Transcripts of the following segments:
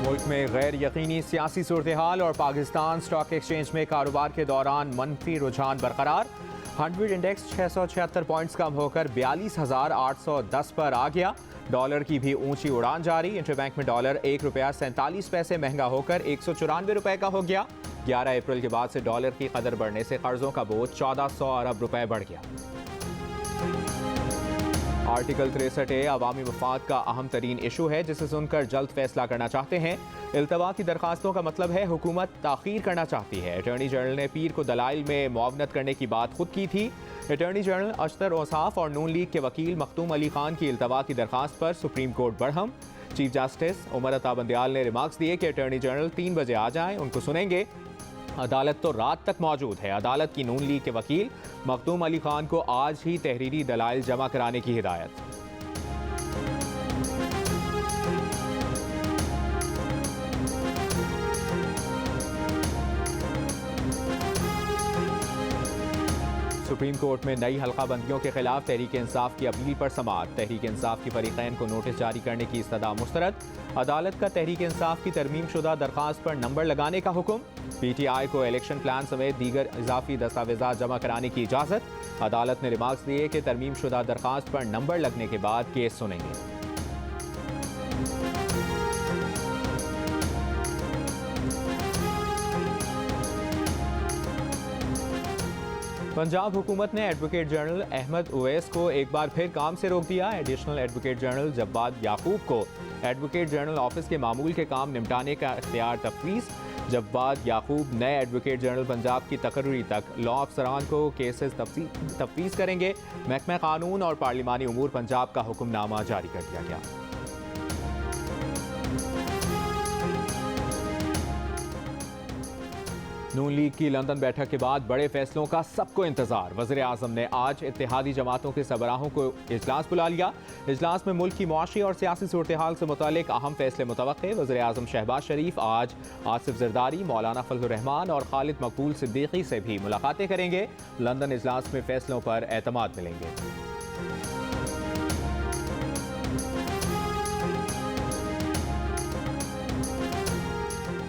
मुल्क में गैर यकीनी सियासी सूरत हाल और पाकिस्तान स्टॉक एक्सचेंज में कारोबार के दौरान मनफी रुझान बरकरार। 100 इंडेक्स 676 पॉइंट्स कम होकर 42,810 पर आ गया। डॉलर की भी ऊंची उड़ान जारी। इंटरबैंक में डॉलर ₹1.47 महंगा होकर 194 रुपए का हो गया। 11 अप्रैल के बाद से डॉलर की कदर बढ़ने से कर्जों का बोझ 1400 अरब रुपए बढ़ गया। आर्टिकल 63A अवामी मफाद का अहम तरीन इशू है जिसे सुनकर जल्द फैसला करना चाहते हैं। इल्तवा की दरखास्तों का मतलब है हुकूमत ताखीर करना चाहती है। अटॉर्नी जनरल ने पीर को दलाइल में मुआवनत करने की बात खुद की थी। अटॉर्नी जनरल अशतर औसाफ और नून लीग के वकील मखदूम अली खान की इल्तवा की दरखास्त पर supreme court Barham. Chief justice Umar Ata Bandial ने रिमार्क्स दिए कि अटॉर्नी जनरल 3 बजे आ जाएं, उनको सुनेंगे। अदालत तो रात तक मौजूद है। अदालत की नून लीग के वकील मखदूम अली खान को आज ही तहरीरी दलाइल जमा कराने की हिदायत। सुप्रीम कोर्ट में नई हल्काबंदियों के खिलाफ तहरीक इंसाफ की अपील पर समाअत। तहरीक इंसाफ की फरीकैन को नोटिस जारी करने की इस्तदा मुस्तरद। अदालत का तहरीक इंसाफ की तरमीम शुदा दरखास्त पर नंबर लगाने का हुक्म। PTI को इलेक्शन प्लान समेत दीगर इजाफी दस्तावेजात जमा कराने की इजाज़त। अदालत ने रिमार्क्स दिए कि तरमीम शुदा दरखास्त पर नंबर लगने के बाद केस सुनेंगे। पंजाब हुकूमत ने एडवोकेट जनरल अहमद उवैस को एक बार फिर काम से रोक दिया। एडिशनल एडवोकेट जनरल जब्बाद याकूब को एडवोकेट जनरल ऑफिस के मामूल के काम निपटाने का इख्तियार तफवीज़। जब्बाद याकूब नए एडवोकेट जनरल पंजाब की तकर्री तक लॉ अफसरान को केसेस तफवीज़ करेंगे। महकमा कानून और पार्लिमानी उमूर पंजाब का हुक्मनामा जारी कर दिया गया। नून लीग की लंदन बैठक के बाद बड़े फैसलों का सबको इंतजार। वज़ीर आज़म ने आज इत्तेहादी जमातों के सरबराहों को इजलास बुला लिया। इजलास में मुल्क की मुआशी और सियासी सूरत हाल से मुतालिक अहम फैसले मुतवक्के। वज़ीर आज़म शहबाज शरीफ आज आसिफ जरदारी, मौलाना फजलुर रहमान और खालिद मकबूल सिद्दीकी से भी मुलाकातें करेंगे। लंदन इजलास में फैसलों पर एतमाद मिलेंगे।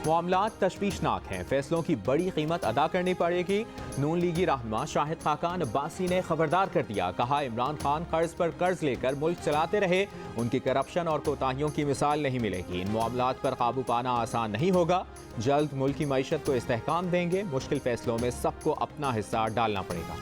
मामलात तशवीशनाक हैं, फैसलों की बड़ी कीमत अदा करनी पड़ेगी। नून लीगी रहनुमा शाहिद खाकान अब्बासी ने खबरदार कर दिया। कहा इमरान खान कर्ज पर कर्ज लेकर मुल्क चलाते रहे, उनकी करप्शन और कोताहियों की मिसाल नहीं मिलेगी। इन मामलात पर काबू पाना आसान नहीं होगा। जल्द मुल्क की मईशत को इस्तेहकाम देंगे। मुश्किल फैसलों में सबको अपना हिस्सा डालना पड़ेगा।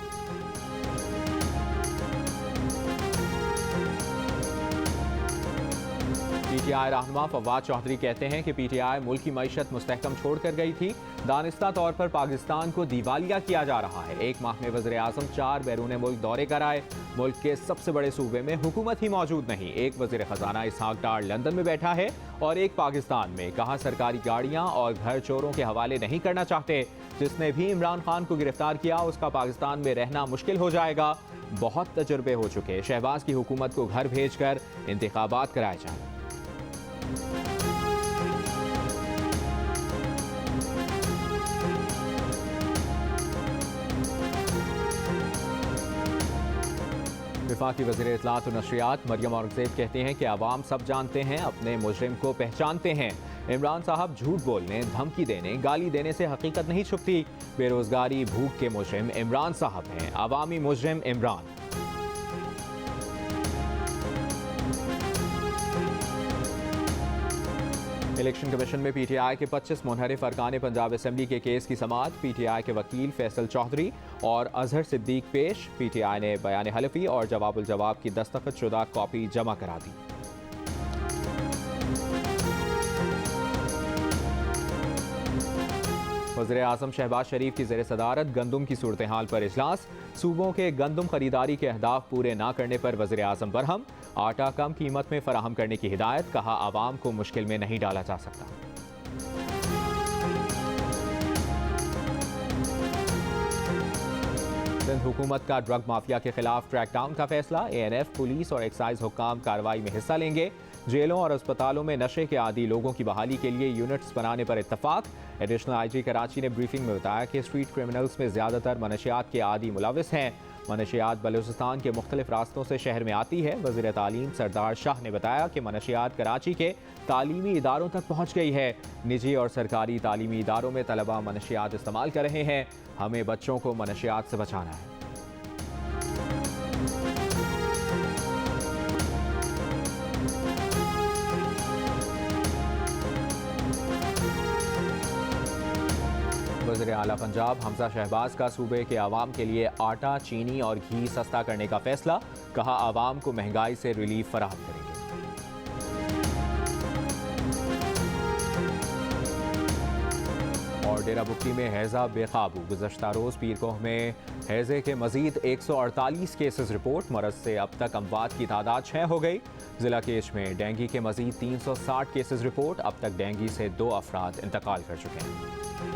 PTI रहनुमा फवाद चौधरी कहते हैं कि PTI मुल्क की मईशत मुस्तहकम छोड़कर गई थी। दानिस्ता तौर पर पाकिस्तान को दिवालिया किया जा रहा है। एक माह में वज़ीर आज़म 4 बैरून मुल्क दौरे कराए। मुल्क के सबसे बड़े सूबे में हुकूमत ही मौजूद नहीं। एक वज़ीर ख़जाना इसहाक डार लंदन में बैठा है और एक पाकिस्तान में। कहा सरकारी गाड़ियाँ और घर चोरों के हवाले नहीं करना चाहते। जिसने भी इमरान खान को गिरफ्तार किया उसका पाकिस्तान में रहना मुश्किल हो जाएगा। बहुत तजुर्बे हो चुके। शहबाज की हुकूमत को घर भेज कर इंतखाबात कराए जाए। वफाकी वज़ीर इत्तलात और नशरियात मरियम औरंगज़ेब कहते हैं कि आवाम सब जानते हैं, अपने मुजरिम को पहचानते हैं। इमरान साहब झूठ बोलने, धमकी देने, गाली देने से हकीकत नहीं छुपती। बेरोजगारी, भूख के मुजरिम इमरान साहब हैं, आवामी मुजरिम इमरान। इलेक्शन कमीशन में PTI के 25 मुनहरिफ अरकान पंजाब असम्बली के केस की समाअत। PTI के वकील फैसल चौधरी और अजहर सिद्दीक पेश। PTI ने बयान हलफी और जवाबुल जवाब की दस्तखत शुदा कॉपी जमा करा दी। वज़ीर आज़म शहबाज शरीफ की ज़ेर सदारत गंदम की सूरत हाल पर इजलास। सूबों के गंदम खरीदारी के अहदाफ पूरे न करने पर वज़ीर आज़म बरहम। आटा कम कीमत में फराहम करने की हिदायत। कहा आवाम को मुश्किल में नहीं डाला जा सकता। सिंध हुकूमत का ड्रग माफिया के खिलाफ क्रैकडाउन का फैसला। ANF, पुलिस और एक्साइज हुक्काम कार्रवाई में हिस्सा लेंगे। जेलों और अस्पतालों में नशे के आदी लोगों की बहाली के लिए यूनिट्स बनाने पर इत्तफाक। एडिशनल IG कराची ने ब्रीफिंग में बताया कि स्ट्रीट क्रिमिनल्स में ज्यादातर मनशियात के आदी मुलविस हैं। मनशियात बलूचिस्तान के मुख्तलिफ रास्तों से शहर में आती है। वज़ीर तालीम सरदार शाह ने बताया कि मनशियात कराची के तालीमी इदारों तक पहुँच गई है। निजी और सरकारी तालीमी इदारों में तलबा मनशियात इस्तेमाल कर रहे हैं। हमें बच्चों को मनशियात से बचाना है। वज़ीर आला पंजाब हमजा शहबाज का सूबे के आवाम के लिए आटा, चीनी और घी सस्ता करने का फैसला। कहा, आवाम को महंगाई से रिलीफ फराहम करेंगे। और डेरा बुक्की में हैजा बेकाबू। गुज़श्ता रोज़ पीरकोह में हैजे के मजीद 148 केसेस रिपोर्ट। मरज से अब तक अमवात की तादाद 6 हो गई। जिला केश में डेंगी के मजीद 360 केसेस रिपोर्ट। अब तक डेंगी से 2 अफराद इंतकाल कर चुके हैं।